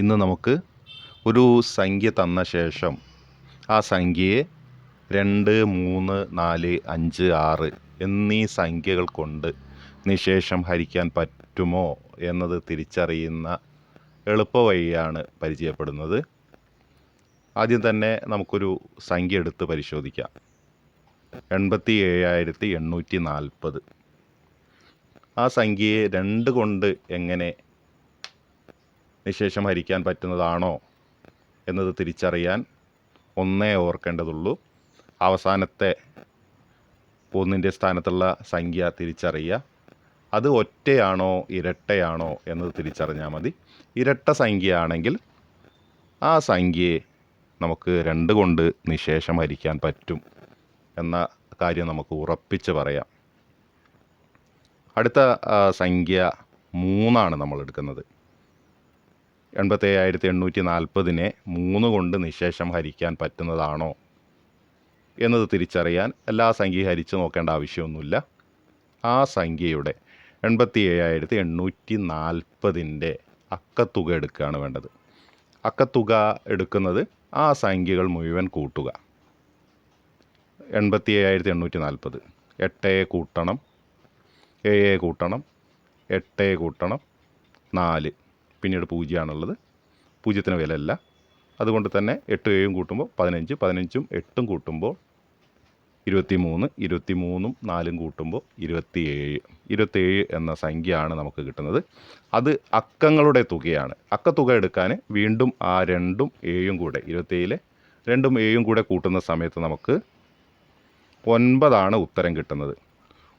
ഇന്ന് നമുക്ക് ഒരു സംഖ്യ തന്ന ശേഷം ആ സംഖ്യയെ 2, 3, 4, 5, 6 എന്നീ സംഖ്യകൾ കൊണ്ട് നിശേഷം ഹരിക്കാൻ പറ്റുമോ എന്നത് തിരിച്ചറിയുന്ന എളുപ്പവഴിയാണ് പരിചയപ്പെടുന്നത്. ആദ്യം തന്നെ നമുക്കൊരു സംഖ്യ എടുത്ത് പരിശോധിക്കാം. 87,840. ആ സംഖ്യയെ 2 കൊണ്ട് എങ്ങനെ നിശേഷം ഹരിക്കാൻ പറ്റുന്നതാണോ എന്നത് തിരിച്ചറിയാൻ ഒന്നേ ഓർക്കേണ്ടതുള്ളൂ. അവസാനത്തെ 1ൻ്റെ സ്ഥാനത്തുള്ള സംഖ്യ തിരിച്ചറിയുക. അത് ഒറ്റയാണോ ഇരട്ടയാണോ എന്നത് തിരിച്ചറിഞ്ഞാൽ മതി. ഇരട്ട സംഖ്യയാണെങ്കിൽ ആ സംഖ്യയെ നമുക്ക് 2 കൊണ്ട് നിശേഷം ഹരിക്കാൻ പറ്റും എന്ന കാര്യം നമുക്ക് ഉറപ്പിച്ച് പറയാം. അടുത്ത സംഖ്യ 3 നമ്മൾ എടുക്കുന്നത്. 87,840 3 കൊണ്ട് നിശേഷം ഹരിക്കാൻ പറ്റുന്നതാണോ എന്നത് തിരിച്ചറിയാൻ എല്ലാ സംഖ്യയും ഹരിച്ച് നോക്കേണ്ട ആവശ്യമൊന്നുമില്ല. ആ സംഖ്യയുടെ 87,840 അക്കത്തുക എടുക്കുകയാണ് വേണ്ടത്. അക്കത്തുക എടുക്കുന്നത് ആ സംഖ്യകൾ മുഴുവൻ കൂട്ടുക. 87,840 8 കൂട്ടണം 7 കൂട്ടണം 8 കൂട്ടണം 4, പിന്നീട് 0 പൂജ്യത്തിന് വിലയില്ല. അതുകൊണ്ട് തന്നെ 8 7 കൂട്ടുമ്പോൾ 15, 15ഉം 8ഉം കൂട്ടുമ്പോൾ 23, 23ഉം 4ഉം കൂട്ടുമ്പോൾ 27. 27 എന്ന സംഖ്യയാണ് നമുക്ക് കിട്ടുന്നത്. അത് അക്കങ്ങളുടെ തുകയാണ്. അക്കത്തുക എടുക്കാൻ വീണ്ടും ആ 2ഉം 7ഉം കൂടെ 27 2ഉം 7ഉം കൂടെ കൂട്ടുന്ന സമയത്ത് നമുക്ക് 9 ഉത്തരം കിട്ടുന്നത്.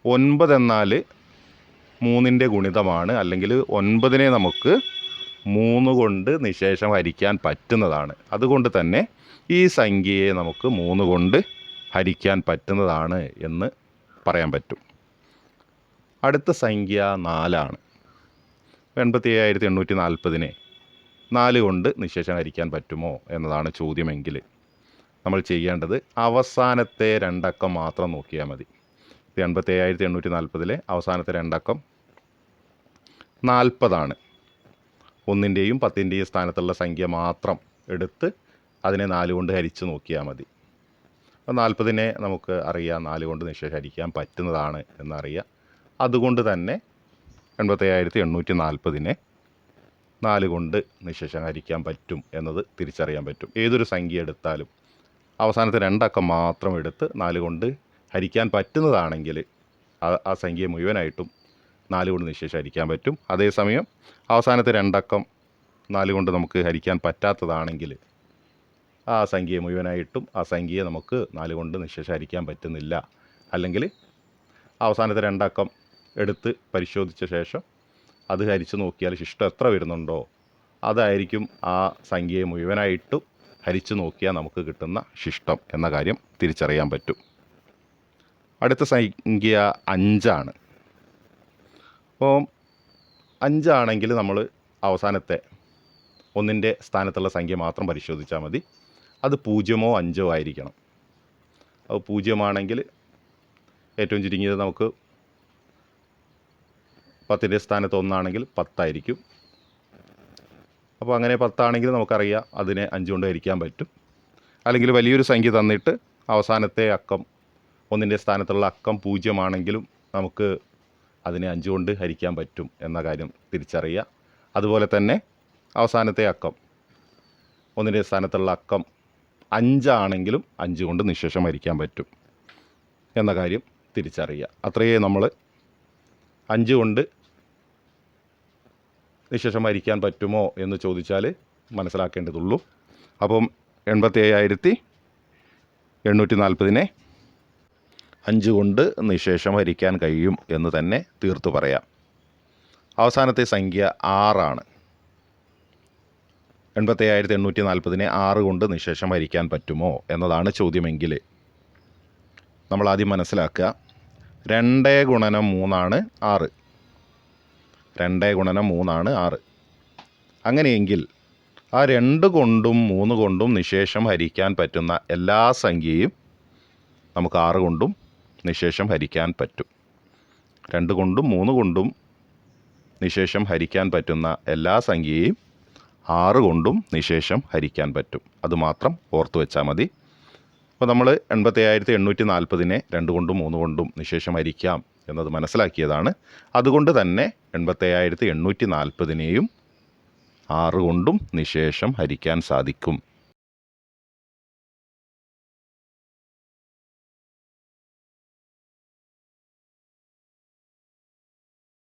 9 എന്നാൽ 3ൻ്റെ ഗുണിതമാണ്. അല്ലെങ്കിൽ 9നെ നമുക്ക് 3 കൊണ്ട് നിശേഷം ഹരിക്കാൻ പറ്റുന്നതാണ്. അതുകൊണ്ട് തന്നെ ഈ സംഖ്യയെ നമുക്ക് 3 കൊണ്ട് ഹരിക്കാൻ പറ്റുന്നതാണ് എന്ന് പറയാൻ പറ്റും. അടുത്ത സംഖ്യ 4. 87,840 4 കൊണ്ട് നിശേഷം ഹരിക്കാൻ പറ്റുമോ എന്നതാണ് ചോദ്യമെങ്കിൽ നമ്മൾ ചെയ്യേണ്ടത് അവസാനത്തെ 2 അക്കം മാത്രം നോക്കിയാൽ മതി. 87,840 അവസാനത്തെ 2 അക്കം 40. 1ൻ്റെയും 10ൻ്റെയും സ്ഥാനത്തുള്ള സംഖ്യ മാത്രം എടുത്ത് അതിനെ 4 കൊണ്ട് ഹരിച്ച് നോക്കിയാൽ മതി. 40നെ നമുക്ക് അറിയാം 4 കൊണ്ട് നിശേഷം ഹരിക്കാൻ പറ്റുന്നതാണ് എന്നറിയാം. അതുകൊണ്ട് തന്നെ 87,840 4 കൊണ്ട് നിശേഷം ഹരിക്കാൻ പറ്റും എന്നത് തിരിച്ചറിയാൻ പറ്റും. ഏതൊരു സംഖ്യ എടുത്താലും അവസാനത്തെ 2 അക്കം മാത്രം എടുത്ത് 4 കൊണ്ട് ഹരിക്കാൻ പറ്റുന്നതാണെങ്കിൽ ആ സംഖ്യ മുഴുവനായിട്ടും 4 കൊണ്ട് നിശേഷം ഹരിക്കാൻ പറ്റും. അതേസമയം അവസാനത്തെ 2 അക്കം 4 കൊണ്ട് നമുക്ക് ഹരിക്കാൻ പറ്റാത്തതാണെങ്കിൽ ആ സംഖ്യ മുഴുവനായിട്ടും ആ സംഖ്യയെ നമുക്ക് 4 കൊണ്ട് നിശേഷം ഹരിക്കാൻ പറ്റുന്നില്ല. അല്ലെങ്കിൽ അവസാനത്തെ 2 അക്കം എടുത്ത് പരിശോധിച്ച ശേഷം അത് ഹരിച്ച് നോക്കിയാൽ ശിഷ്ടം എത്ര വരുന്നുണ്ടോ അതായിരിക്കും ആ സംഖ്യയെ മുഴുവനായിട്ടും ഹരിച്ച് നോക്കിയാൽ നമുക്ക് കിട്ടുന്ന ശിഷ്ടം എന്ന കാര്യം തിരിച്ചറിയാൻ പറ്റും. അടുത്ത സംഖ്യ 5. അപ്പോൾ 5 ആണെങ്കിൽ നമ്മൾ അവസാനത്തെ 1ൻ്റെ സ്ഥാനത്തുള്ള സംഖ്യ മാത്രം പരിശോധിച്ചാൽ മതി. അത് 0 ഓ 5 ആയിരിക്കണം. അത് 0 ആണെങ്കിൽ ഏറ്റവും ചുരുങ്ങിയത് നമുക്ക് 10ൻ്റെ സ്ഥാനത്ത് 1 ആണെങ്കിൽ 10 ആയിരിക്കും. അപ്പോൾ അങ്ങനെ 10 ആണെങ്കിൽ നമുക്കറിയാം അതിനെ 5 കൊണ്ട് ഹരിക്കാൻ പറ്റും. അല്ലെങ്കിൽ വലിയൊരു സംഖ്യ തന്നിട്ട് അവസാനത്തെ അക്കം 1ൻ്റെ സ്ഥാനത്തുള്ള അക്കം 0 ആണെങ്കിലും നമുക്ക് അതിനെ 5 കൊണ്ട് ഹരിക്കാൻ പറ്റും എന്ന കാര്യം തിരിച്ചറിയുക. അതുപോലെ തന്നെ അവസാനത്തെ അക്കം 1ൻ്റെ സ്ഥാനത്തുള്ള അക്കം 5 ആണെങ്കിലും 5 കൊണ്ട് നിശേഷം ഹരിക്കാൻ പറ്റും എന്ന കാര്യം തിരിച്ചറിയുക. അത്രയേ നമ്മൾ 5 കൊണ്ട് നിശേഷം ഹരിക്കാൻ പറ്റുമോ എന്ന് ചോദിച്ചാൽ മനസ്സിലാക്കേണ്ടതുള്ളൂ. അപ്പം 87,840 5 കൊണ്ട് നിശേഷം ഹരിക്കാൻ കഴിയും എന്ന് തന്നെ തീർത്തു പറയാം. അവസാനത്തെ സംഖ്യ 6. 87,840 6 കൊണ്ട് നിശേഷം ഹരിക്കാൻ പറ്റുമോ എന്നതാണ് ചോദ്യമെങ്കിൽ നമ്മൾ ആദ്യം മനസ്സിലാക്കുക 2 ഗുണനം 3 6. 2 ഗുണനം 3 6. അങ്ങനെയെങ്കിൽ ആ 2 കൊണ്ടും 3 കൊണ്ടും നിശേഷം ഹരിക്കാൻ പറ്റുന്ന എല്ലാ സംഖ്യയും നമുക്ക് 6 കൊണ്ടും നിശേഷം ഹരിക്കാൻ പറ്റും. 2 കൊണ്ടും 3 കൊണ്ടും നിശേഷം ഹരിക്കാൻ പറ്റുന്ന എല്ലാ സംഖ്യയും 6 കൊണ്ടും നിശേഷം ഹരിക്കാൻ പറ്റും. അതുമാത്രം ഓർത്ത് വെച്ചാൽ മതി. അപ്പോൾ നമ്മൾ 87,840 2 കൊണ്ടും 3 കൊണ്ടും നിശേഷം ഹരിക്കാം എന്നത് മനസ്സിലാക്കിയതാണ്. അതുകൊണ്ട് തന്നെ 87,840 6 കൊണ്ടും നിശേഷം ഹരിക്കാൻ സാധിക്കും.